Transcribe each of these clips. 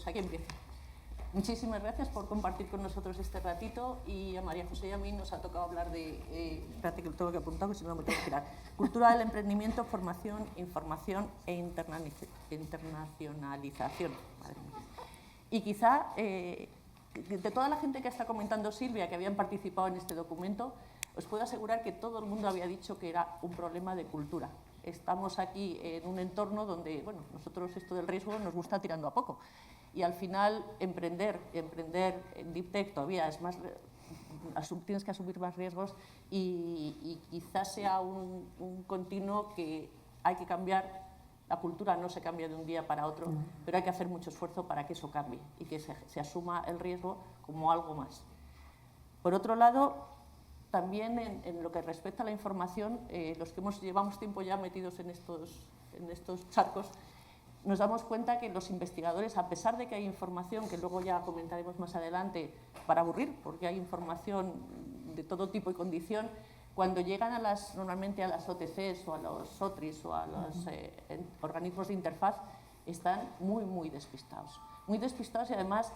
Pues aquí empiezo. Muchísimas gracias por compartir con nosotros este ratito, y a María José y a mí nos ha tocado hablar de, espérate que lo tengo que apuntar porque si no me tengo que tirar, cultura del emprendimiento, formación, información e internacionalización. Madre mía. Y quizá de toda la gente que está comentando Silvia, que habían participado en este documento, os puedo asegurar que todo el mundo había dicho que era un problema de cultura. Estamos aquí en un entorno donde, bueno, nosotros esto del riesgo nos gusta tirando a poco. Y al final, emprender en Deep Tech todavía es más, tienes que asumir más riesgos y quizás sea un continuo que hay que cambiar. La cultura no se cambia de un día para otro, pero hay que hacer mucho esfuerzo para que eso cambie y que se asuma el riesgo como algo más. Por otro lado, también en lo que respecta a la información, los que llevamos tiempo ya metidos en estos charcos, nos damos cuenta que los investigadores, a pesar de que hay información, que luego ya comentaremos más adelante, para aburrir, porque hay información de todo tipo y condición, cuando llegan normalmente a las OTCs o a los OTRIs o a los organismos de interfaz, están muy despistados. Muy despistados y además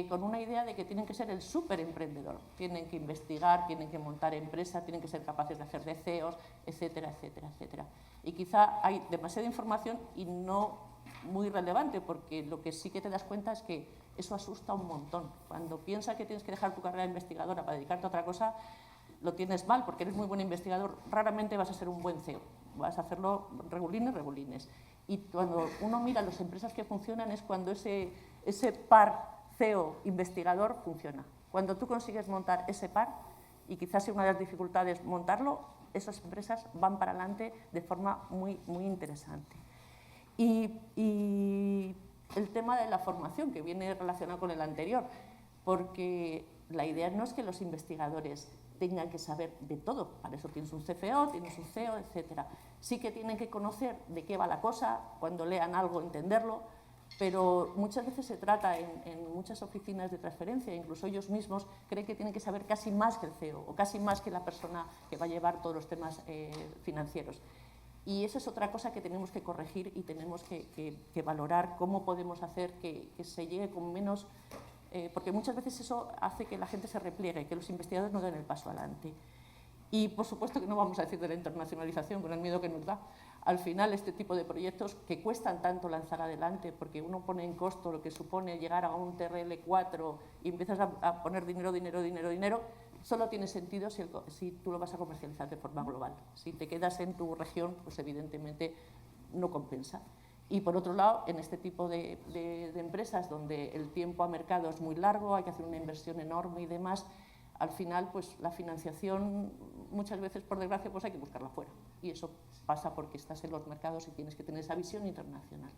con una idea de que tienen que ser el superemprendedor. Tienen que investigar, tienen que montar empresa, tienen que ser capaces de hacer DCEOs, etcétera, etcétera, etcétera. Y quizá hay demasiada información y no muy relevante, porque lo que sí que te das cuenta es que eso asusta un montón. Cuando piensas que tienes que dejar tu carrera de investigadora para dedicarte a otra cosa, lo tienes mal, porque eres muy buen investigador, raramente vas a ser un buen CEO, vas a hacerlo regulines. Y cuando uno mira las empresas que funcionan es cuando ese par CEO-investigador funciona. Cuando tú consigues montar ese par, y quizás sea una de las dificultades montarlo, esas empresas van para adelante de forma muy interesante. Y el tema de la formación, que viene relacionado con el anterior, porque la idea no es que los investigadores tengan que saber de todo, para eso tienes un CFO, tienes un CEO, etc. Sí que tienen que conocer de qué va la cosa, cuando lean algo entenderlo, pero muchas veces se trata en muchas oficinas de transferencia, incluso ellos mismos creen que tienen que saber casi más que el CEO o casi más que la persona que va a llevar todos los temas financieros. Y eso es otra cosa que tenemos que corregir y tenemos que valorar cómo podemos hacer que se llegue con menos... porque muchas veces eso hace que la gente se repliegue, que los investigadores no den el paso adelante. Y por supuesto que no vamos a decir de la internacionalización, con el miedo que nos da. Al final, este tipo de proyectos que cuestan tanto lanzar adelante, porque uno pone en costo lo que supone llegar a un TRL4 y empiezas a poner dinero, solo tiene sentido si tú lo vas a comercializar de forma global. Si te quedas en tu región, pues evidentemente no compensa. Y por otro lado, en este tipo de empresas donde el tiempo a mercado es muy largo, hay que hacer una inversión enorme y demás, al final pues la financiación muchas veces, por desgracia, pues hay que buscarla fuera. Y eso pasa porque estás en los mercados y tienes que tener esa visión internacional.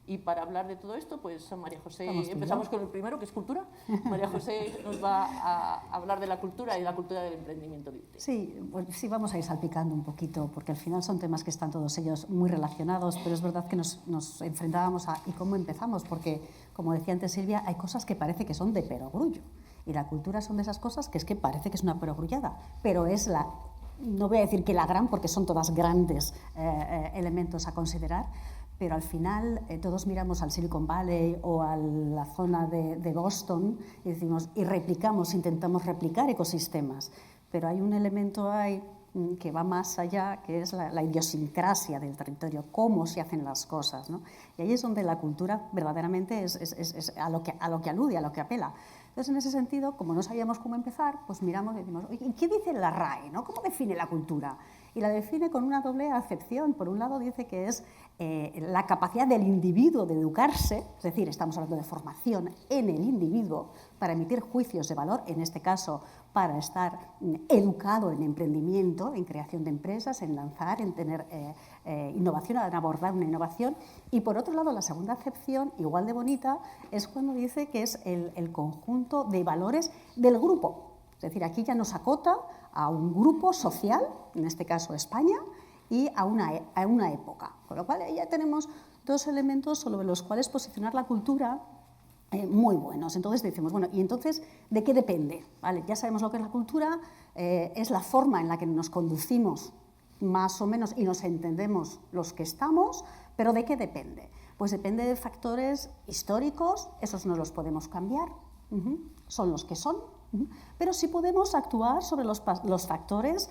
Y para hablar de todo esto, pues María José, empezamos con el primero, que es cultura. María José nos va a hablar de la cultura y la cultura del emprendimiento. Sí, pues sí, vamos a ir salpicando un poquito, porque al final son temas que están todos ellos muy relacionados, pero es verdad que nos enfrentábamos a ¿y cómo empezamos? Porque, como decía antes Silvia, hay cosas que parece que son de perogrullo. Y la cultura son de esas cosas que es que parece que es una perogrullada, pero es no voy a decir que la gran, porque son todas grandes elementos a considerar, pero al final todos miramos al Silicon Valley o a la zona de Boston y decimos, y replicamos, intentamos replicar ecosistemas, pero hay un elemento ahí que va más allá, que es la idiosincrasia del territorio, cómo se hacen las cosas, ¿no? Y ahí es donde la cultura verdaderamente es a lo que alude, a lo que apela. Entonces, en ese sentido, como no sabíamos cómo empezar, pues miramos y decimos, ¿y qué dice la RAE, ¿no? ¿Cómo define la cultura? Y la define con una doble acepción. Por un lado dice que es la capacidad del individuo de educarse, es decir, estamos hablando de formación en el individuo para emitir juicios de valor, en este caso para estar educado en emprendimiento, en creación de empresas, en lanzar, en tener innovación, en abordar una innovación. Y por otro lado, la segunda acepción, igual de bonita, es cuando dice que es el conjunto de valores del grupo. Es decir, aquí ya nos acota a un grupo social, en este caso España, y a una época. Con lo cual ya tenemos dos elementos sobre los cuales posicionar la cultura muy buenos. Entonces decimos, bueno, ¿y entonces de qué depende? ¿Vale? Ya sabemos lo que es la cultura, es la forma en la que nos conducimos más o menos y nos entendemos los que estamos, pero ¿de qué depende? Pues depende de factores históricos, esos no los podemos cambiar, son los que son, pero sí podemos actuar sobre los factores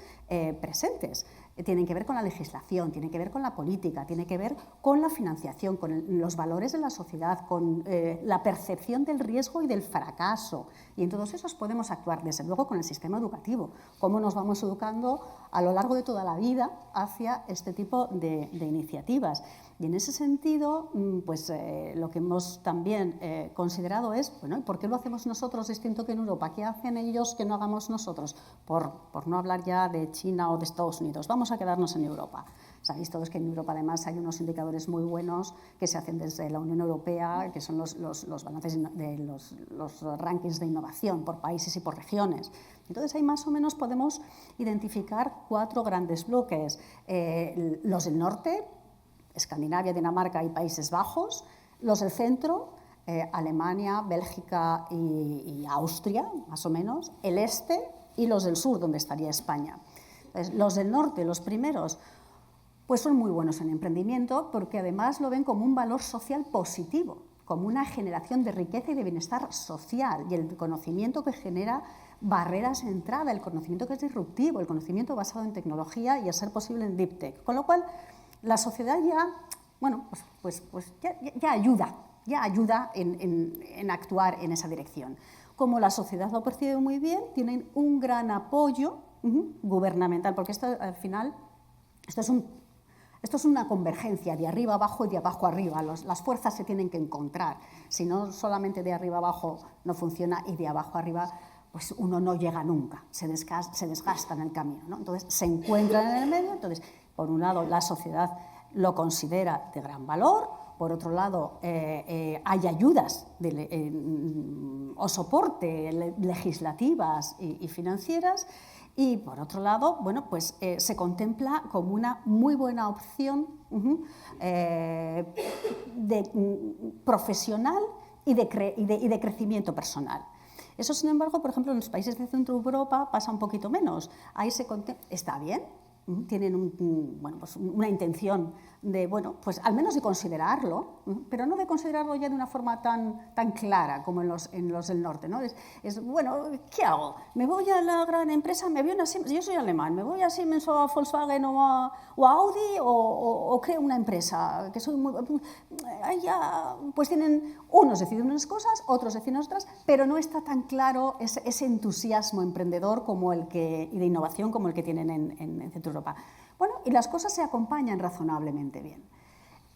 presentes. Tienen que ver con la legislación, tienen que ver con la política, tienen que ver con la financiación, con los valores de la sociedad, con la percepción del riesgo y del fracaso. Y en todos esos podemos actuar, desde luego, con el sistema educativo, cómo nos vamos educando a lo largo de toda la vida hacia este tipo de iniciativas. Y en ese sentido, pues lo que hemos también considerado es, bueno, ¿por qué lo hacemos nosotros distinto que en Europa? ¿Qué hacen ellos que no hagamos nosotros? Por no hablar ya de China o de Estados Unidos. Vamos a quedarnos en Europa. Sabéis todos que en Europa además hay unos indicadores muy buenos que se hacen desde la Unión Europea, que son los balances de los rankings de innovación por países y por regiones. Entonces ahí más o menos podemos identificar 4 grandes bloques. Los del norte, Escandinavia, Dinamarca y Países Bajos, los del centro, Alemania, Bélgica y Austria, más o menos, el este y los del sur, donde estaría España. Entonces, los del norte, los primeros, pues son muy buenos en emprendimiento porque además lo ven como un valor social positivo, como una generación de riqueza y de bienestar social, y el conocimiento que genera barreras de entrada, el conocimiento que es disruptivo, el conocimiento basado en tecnología y a ser posible en Deep Tech. Con lo cual, la sociedad ya, bueno, ya ayuda en actuar en esa dirección. Como la sociedad lo percibe muy bien, tienen un gran apoyo gubernamental, porque esto al final, esto es una convergencia de arriba abajo y de abajo arriba. Las fuerzas se tienen que encontrar. Si no, solamente de arriba abajo no funciona y de abajo arriba, pues uno no llega nunca, se desgasta en el camino, ¿no? Entonces se encuentran en el medio. Entonces, por un lado, la sociedad lo considera de gran valor. Por otro lado, hay ayudas o soporte legislativas y financieras. Y, por otro lado, bueno, pues, se contempla como una muy buena opción profesional y de crecimiento personal. Eso, sin embargo, por ejemplo, en los países de Centro Europa pasa un poquito menos. Ahí se contempla, está bien, tienen pues una intención de, bueno, pues al menos de considerarlo, pero no de considerarlo ya de una forma tan clara como en los del norte, ¿no? Bueno, ¿qué hago? ¿Me voy a la gran empresa? ¿Me voy a Siemens? Yo soy alemán, ¿me voy a Siemens o a Volkswagen o a Audi o creo una empresa? Que soy ya, pues tienen, unos deciden unas cosas, otros deciden otras, pero no está tan claro ese entusiasmo emprendedor y de innovación como el que tienen en Centro Europa. Bueno, y las cosas se acompañan razonablemente bien.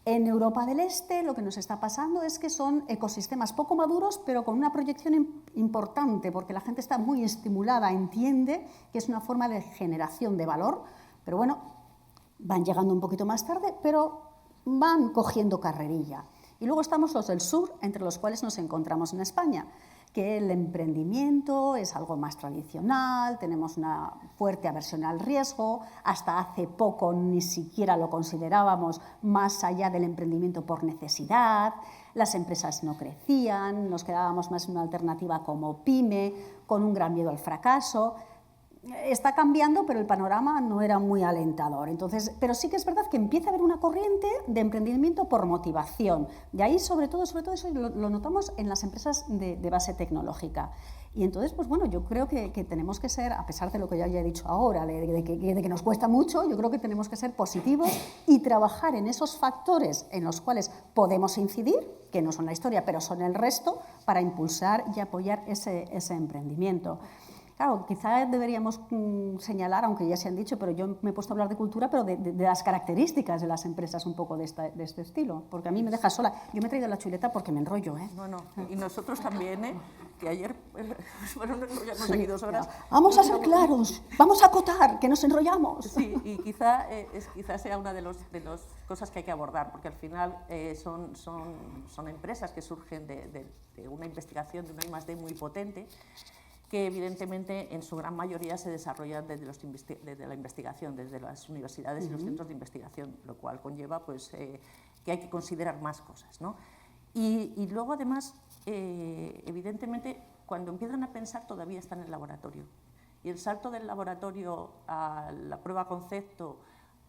En Europa del Este lo que nos está pasando es que son ecosistemas poco maduros, pero con una proyección importante, porque la gente está muy estimulada, entiende que es una forma de generación de valor, pero bueno, van llegando un poquito más tarde, pero van cogiendo carrerilla. Y luego estamos los del sur, entre los cuales nos encontramos en España, que el emprendimiento es algo más tradicional, tenemos una fuerte aversión al riesgo, hasta hace poco ni siquiera lo considerábamos más allá del emprendimiento por necesidad, las empresas no crecían, nos quedábamos más en una alternativa como pyme, con un gran miedo al fracaso. Está cambiando, pero el panorama no era muy alentador. Entonces, pero sí que es verdad que empieza a haber una corriente de emprendimiento por motivación. De ahí, sobre todo eso lo notamos en las empresas de base tecnológica. Y entonces, pues bueno, yo creo que tenemos que ser, a pesar de lo que ya he dicho ahora, de que nos cuesta mucho, yo creo que tenemos que ser positivos y trabajar en esos factores en los cuales podemos incidir, que no son la historia, pero son el resto, para impulsar y apoyar ese emprendimiento. Claro, quizá deberíamos señalar, aunque ya se han dicho, pero yo me he puesto a hablar de cultura, pero de las características de las empresas un poco de este estilo, porque a mí me deja sola. Yo me he traído la chuleta porque me enrollo, ¿eh? No, y nosotros también, que ayer fueron enrollarnos aquí 2 horas. Vamos a ser claros, vamos a acotar, que nos enrollamos. Sí, y quizá sea una de las cosas que hay que abordar, porque al final son empresas que surgen de una investigación, de una I+D muy potente, que evidentemente en su gran mayoría se desarrollan desde la investigación, desde las universidades y los centros de investigación, lo cual conlleva pues, que hay que considerar más cosas, ¿no? Y luego además, evidentemente, cuando empiezan a pensar todavía están en el laboratorio. Y el salto del laboratorio a la prueba concepto,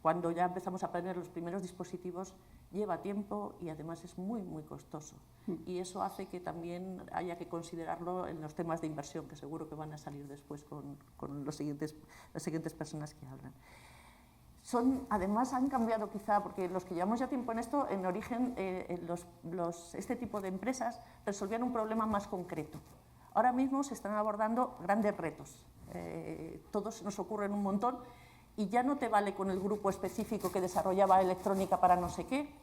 cuando ya empezamos a poner los primeros dispositivos, lleva tiempo y además es muy, muy costoso. Y eso hace que también haya que considerarlo en los temas de inversión, que seguro que van a salir después con las siguientes personas que hablan. Además han cambiado quizá, porque los que llevamos ya tiempo en esto, en origen este tipo de empresas resolvían un problema más concreto. Ahora mismo se están abordando grandes retos, todos nos ocurren un montón y ya no te vale con el grupo específico que desarrollaba electrónica para no sé qué,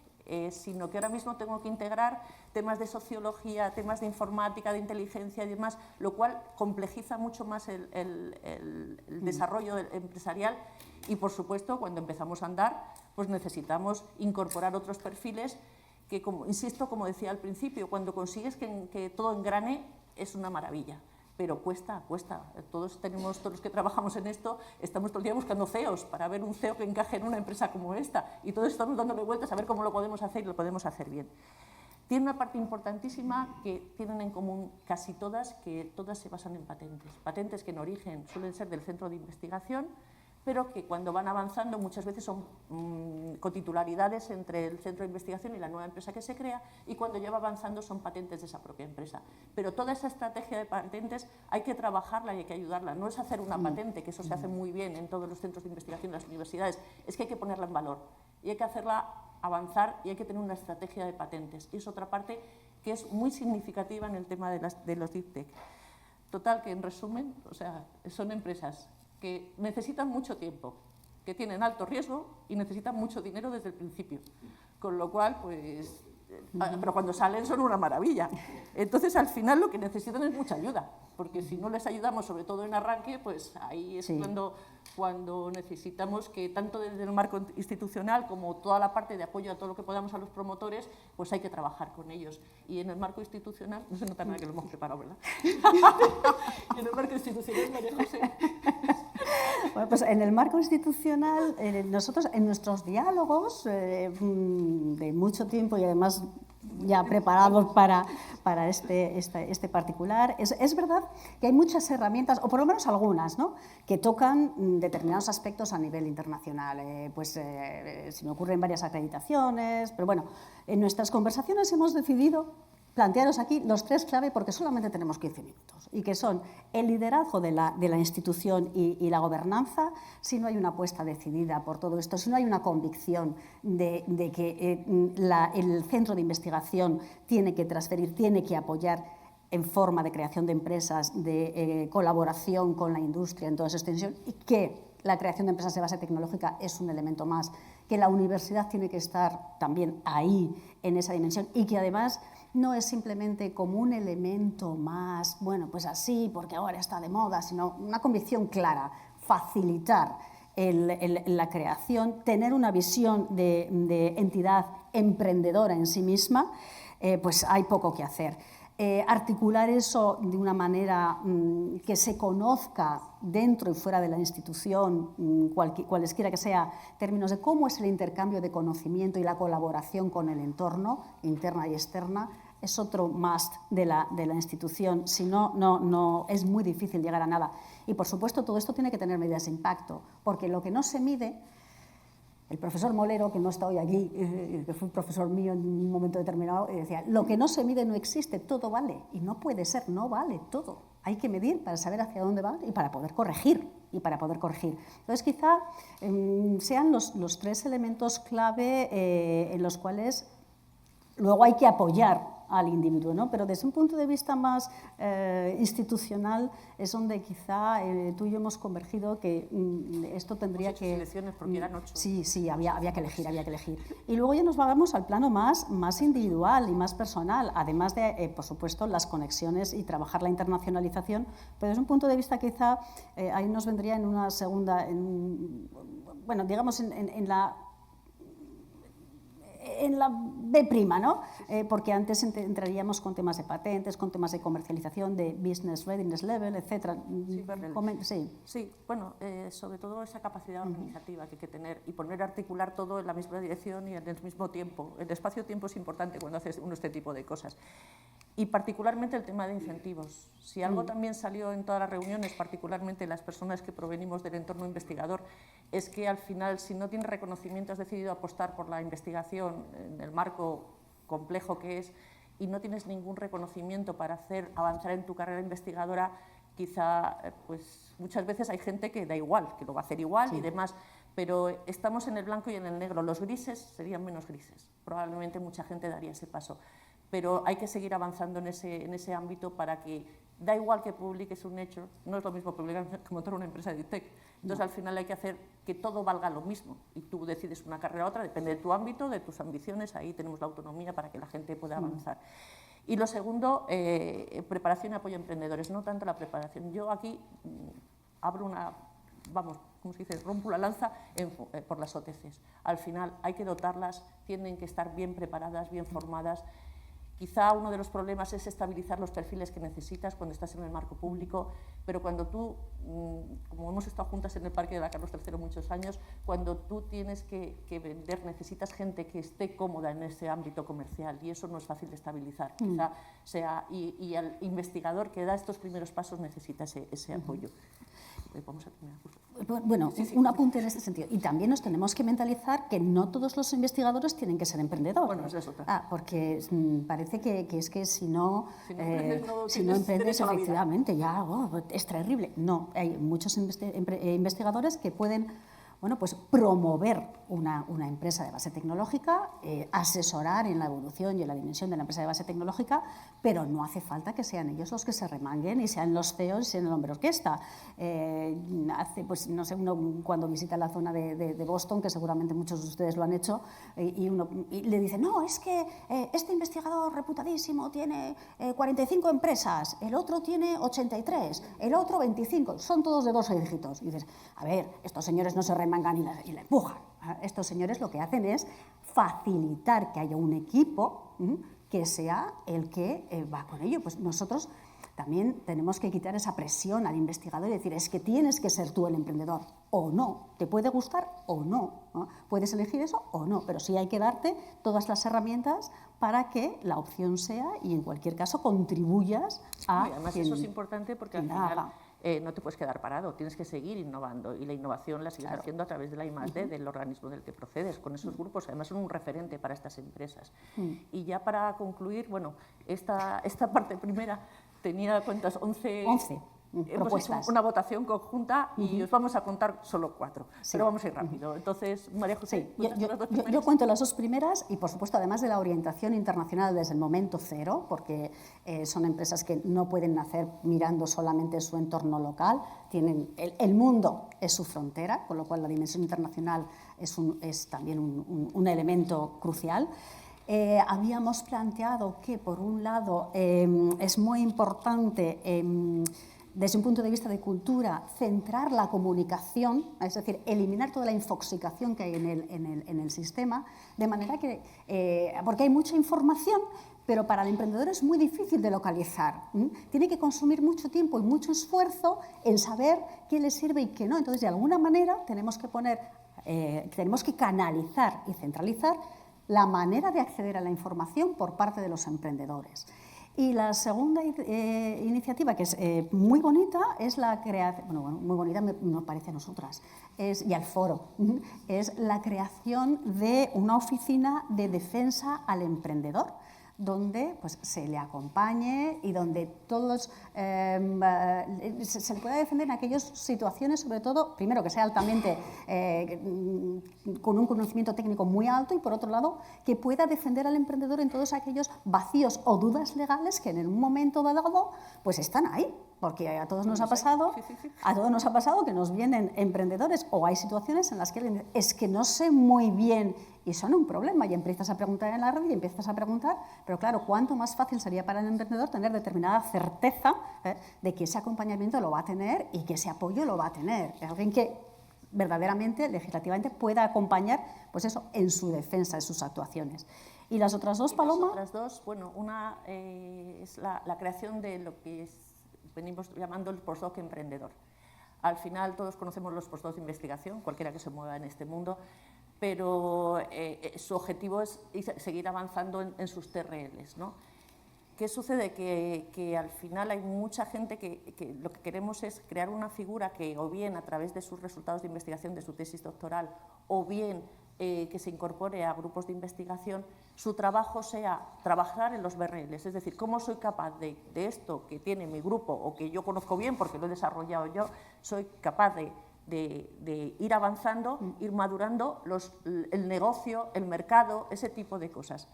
sino que ahora mismo tengo que integrar temas de sociología, temas de informática, de inteligencia y demás, lo cual complejiza mucho más el desarrollo empresarial y, por supuesto, cuando empezamos a andar, pues necesitamos incorporar otros perfiles que, insisto, como decía al principio, cuando consigues que todo engrane es una maravilla. Pero cuesta. Todos los que trabajamos en esto estamos todo el día buscando CEOs para ver un CEO que encaje en una empresa como esta y todos estamos dándole vueltas a ver cómo lo podemos hacer y lo podemos hacer bien. Tiene una parte importantísima que tienen en común casi todas, que todas se basan en patentes. Patentes que en origen suelen ser del centro de investigación, pero que cuando van avanzando muchas veces son cotitularidades entre el centro de investigación y la nueva empresa que se crea, y cuando ya va avanzando son patentes de esa propia empresa. Pero toda esa estrategia de patentes hay que trabajarla y hay que ayudarla. No es hacer una patente, que eso se hace muy bien en todos los centros de investigación de las universidades, es que hay que ponerla en valor y hay que hacerla avanzar y hay que tener una estrategia de patentes. Y es otra parte que es muy significativa en el tema de los Deep Tech. Total, que en resumen, o sea, son empresas que necesitan mucho tiempo, que tienen alto riesgo y necesitan mucho dinero desde el principio. Con lo cual, pues, pero cuando salen son una maravilla. Entonces, al final lo que necesitan es mucha ayuda, porque si no les ayudamos, sobre todo en arranque, pues ahí es cuando necesitamos que tanto desde el marco institucional como toda la parte de apoyo a todo lo que podamos a los promotores, pues hay que trabajar con ellos. Y en el marco institucional, no se nota nada que lo hemos preparado, ¿verdad? En el marco institucional, María José. Bueno, pues en el marco institucional, nosotros en nuestros diálogos de mucho tiempo y además ya preparados para este particular, es verdad que hay muchas herramientas, o por lo menos algunas, ¿no?, que tocan determinados aspectos a nivel internacional. Se me ocurren varias acreditaciones, pero bueno, en nuestras conversaciones hemos decidido plantearos aquí los tres clave porque solamente tenemos 15 minutos y que son el liderazgo de la institución y la gobernanza. Si no hay una apuesta decidida por todo esto, si no hay una convicción de que el centro de investigación tiene que transferir, tiene que apoyar en forma de creación de empresas, de colaboración con la industria en toda su extensión, y que la creación de empresas de base tecnológica es un elemento más, que la universidad tiene que estar también ahí en esa dimensión y que además no es simplemente como un elemento más, bueno, pues así, porque ahora está de moda, sino una convicción clara, facilitar la creación, tener una visión de entidad emprendedora en sí misma, pues hay poco que hacer. Articular eso de una manera que se conozca dentro y fuera de la institución, cualesquiera que sea, términos de cómo es el intercambio de conocimiento y la colaboración con el entorno, interna y externa, es otro must de la institución. Si no, no es muy difícil llegar a nada. Y, por supuesto, todo esto tiene que tener medidas de impacto, porque lo que no se mide. El profesor Molero, que no está hoy aquí, que fue un profesor mío en un momento determinado, decía, lo que no se mide no existe, todo vale. Y no puede ser, no vale todo. Hay que medir para saber hacia dónde va y para poder corregir. Entonces, quizá sean los tres elementos clave en los cuales luego hay que apoyar al individuo, ¿no? Pero desde un punto de vista más institucional es donde quizá tú y yo hemos convergido que esto tendría que... Selecciones porque eran 8. Sí, había que elegir. Y luego ya nos vamos al plano más individual y más personal, además de, por supuesto, las conexiones y trabajar la internacionalización, pero desde un punto de vista quizá ahí nos vendría en una segunda, bueno, digamos en la B', ¿no? Porque antes entraríamos con temas de patentes, con temas de comercialización, de business readiness level, etc. Sí, bueno, sobre todo esa capacidad organizativa que hay que tener y poner a articular todo en la misma dirección y en el mismo tiempo. El espacio-tiempo es importante cuando haces este tipo de cosas. Y particularmente el tema de incentivos. Si algo también salió en todas las reuniones, particularmente las personas que provenimos del entorno investigador, es que al final, si no tienes reconocimiento, has decidido apostar por la investigación en el marco complejo que es, y no tienes ningún reconocimiento para hacer avanzar en tu carrera investigadora, quizá pues muchas veces hay gente que da igual, que lo va a hacer igual y demás, pero estamos en el blanco y en el negro. Los grises serían menos grises. Probablemente mucha gente daría ese paso. Pero hay que seguir avanzando en ese ámbito para que, da igual que publiques un hecho, no es lo mismo publicar que montar una empresa de tech. Entonces, al final hay que hacer que todo valga lo mismo y tú decides una carrera u otra, depende de tu ámbito, de tus ambiciones, ahí tenemos la autonomía para que la gente pueda avanzar. Y lo segundo, preparación y apoyo a emprendedores, no tanto la preparación. Yo aquí abro una, vamos, ¿cómo se dice?, rompo la lanza por las OTCs. Al final hay que dotarlas, tienen que estar bien preparadas, bien formadas. Quizá uno de los problemas es estabilizar los perfiles que necesitas cuando estás en el marco público, pero cuando tú, como hemos estado juntas en el Parque de la Carlos III muchos años, cuando tú tienes que vender, necesitas gente que esté cómoda en ese ámbito comercial y eso no es fácil de estabilizar. Quizá sea, y el investigador que da estos primeros pasos necesita ese apoyo. Vamos a terminar. Bueno, un apunte en este sentido. Y también nos tenemos que mentalizar que no todos los investigadores tienen que ser emprendedores. Bueno, eso es otra. Porque parece que es que si no emprendes efectivamente, ya es terrible. No, hay muchos investigadores que pueden, bueno, pues promover una empresa de base tecnológica, asesorar en la evolución y en la dimensión de la empresa de base tecnológica, pero no hace falta que sean ellos los que se remanguen y sean los CEOs y sean el hombre orquesta. Pues no sé, uno cuando visita la zona de Boston, que seguramente muchos de ustedes lo han hecho, y le dice, no, es que este investigador reputadísimo tiene 45 empresas, el otro tiene 83, el otro 25, son todos de 12 dígitos. Y dices, a ver, estos señores no se remangan y la empujan. Estos señores lo que hacen es facilitar que haya un equipo que sea el que va con ello. Pues nosotros también tenemos que quitar esa presión al investigador y decir, es que tienes que ser tú el emprendedor, o no, te puede gustar o no, puedes elegir eso o no, pero sí hay que darte todas las herramientas para que la opción sea y en cualquier caso contribuyas a... Y además eso es importante porque al final no te puedes quedar parado, tienes que seguir innovando y la innovación la sigues haciendo a través de la I+D, del organismo del que procedes, con esos grupos, además son un referente para estas empresas. Y ya para concluir, bueno, esta parte primera tenía cuentas 11 propuestas. Una votación conjunta y os vamos a contar solo 4, pero vamos a ir rápido. Entonces, María José, yo cuento las 2 primeras y, por supuesto, además de la orientación internacional desde el momento cero, porque son empresas que no pueden nacer mirando solamente su entorno local, tienen el mundo es su frontera, con lo cual la dimensión internacional es también un elemento crucial. Habíamos planteado que, por un lado, es muy importante desde un punto de vista de cultura, centrar la comunicación, es decir, eliminar toda la infoxicación que hay en el sistema, de manera que, porque hay mucha información, pero para el emprendedor es muy difícil de localizar. Tiene que consumir mucho tiempo y mucho esfuerzo en saber qué le sirve y qué no. Entonces, de alguna manera, tenemos que canalizar y centralizar la manera de acceder a la información por parte de los emprendedores. Y la segunda iniciativa, que es muy bonita, es la creación, bueno, muy bonita nos parece a nosotras, y al foro, es la creación de una oficina de defensa al emprendedor, donde pues, se le acompañe y donde todos se le pueda defender en aquellas situaciones, sobre todo, primero, que sea altamente, con un conocimiento técnico muy alto y, por otro lado, que pueda defender al emprendedor en todos aquellos vacíos o dudas legales que en un momento dado pues están ahí. Porque a todos nos ha pasado, que nos vienen emprendedores o hay situaciones en las que alguien dice, es que no sé muy bien y son un problema y empiezas a preguntar en la red y empiezas a preguntar, pero claro, ¿cuánto más fácil sería para el emprendedor tener determinada certeza de que ese acompañamiento lo va a tener y que ese apoyo lo va a tener? Es alguien que verdaderamente, legislativamente, pueda acompañar pues eso, en su defensa, en sus actuaciones. ¿Y las otras dos, Paloma? Las otras dos, bueno, una es la creación de lo que venimos llamando el postdoc emprendedor. Al final todos conocemos los postdocs de investigación, cualquiera que se mueva en este mundo, pero su objetivo es seguir avanzando en sus TRLs, ¿no? ¿qué sucede? Que al final hay mucha gente que lo que queremos es crear una figura que o bien a través de sus resultados de investigación de su tesis doctoral o bien que se incorpore a grupos de investigación, su trabajo sea trabajar en los BRLs, es decir, cómo soy capaz de esto que tiene mi grupo o que yo conozco bien porque lo he desarrollado yo, soy capaz de ir avanzando, ir madurando el negocio, el mercado, ese tipo de cosas.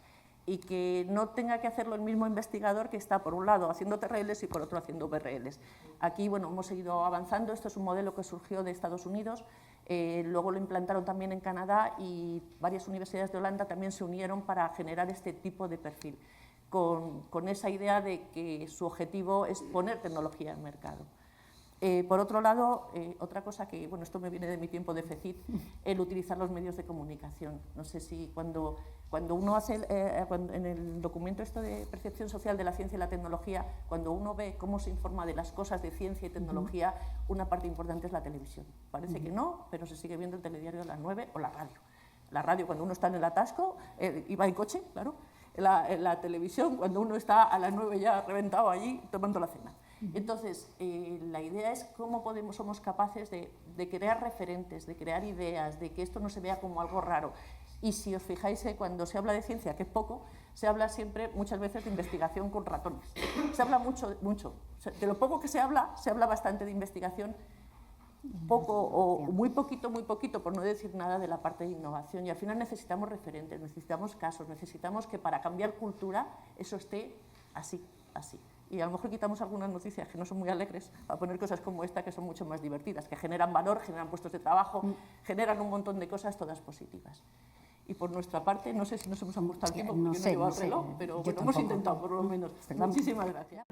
Y que no tenga que hacerlo el mismo investigador que está, por un lado, haciendo TRLs y por otro, haciendo BRLs. Aquí, bueno, hemos seguido avanzando. Esto es un modelo que surgió de Estados Unidos, luego lo implantaron también en Canadá y varias universidades de Holanda también se unieron para generar este tipo de perfil, con esa idea de que su objetivo es poner tecnología en el mercado. Por otro lado, otra cosa que, bueno, esto me viene de mi tiempo de FECIT, el utilizar los medios de comunicación. No sé si cuando uno hace, en el documento esto de percepción social de la ciencia y la tecnología, cuando uno ve cómo se informa de las cosas de ciencia y tecnología, una parte importante es la televisión. Parece que no, pero se sigue viendo el telediario a las 9 o la radio. La radio cuando uno está en el atasco, y va en coche, claro. La televisión cuando uno está a las 9 ya reventado allí tomando la cena. Entonces, la idea es cómo somos capaces de crear referentes, de crear ideas, de que esto no se vea como algo raro. Y si os fijáis, cuando se habla de ciencia, que es poco, se habla siempre, muchas veces, de investigación con ratones. Se habla mucho. De lo poco que se habla bastante de investigación, poco o muy poquito, por no decir nada de la parte de innovación. Y al final necesitamos referentes, necesitamos casos, necesitamos que para cambiar cultura eso esté así. Y a lo mejor quitamos algunas noticias que no son muy alegres para poner cosas como esta que son mucho más divertidas, que generan valor, generan puestos de trabajo, generan un montón de cosas todas positivas. Y por nuestra parte, no sé si nos hemos ajustado el tiempo, porque yo no llevo el reloj, pero bueno, hemos intentado por lo menos. Muchísimas gracias.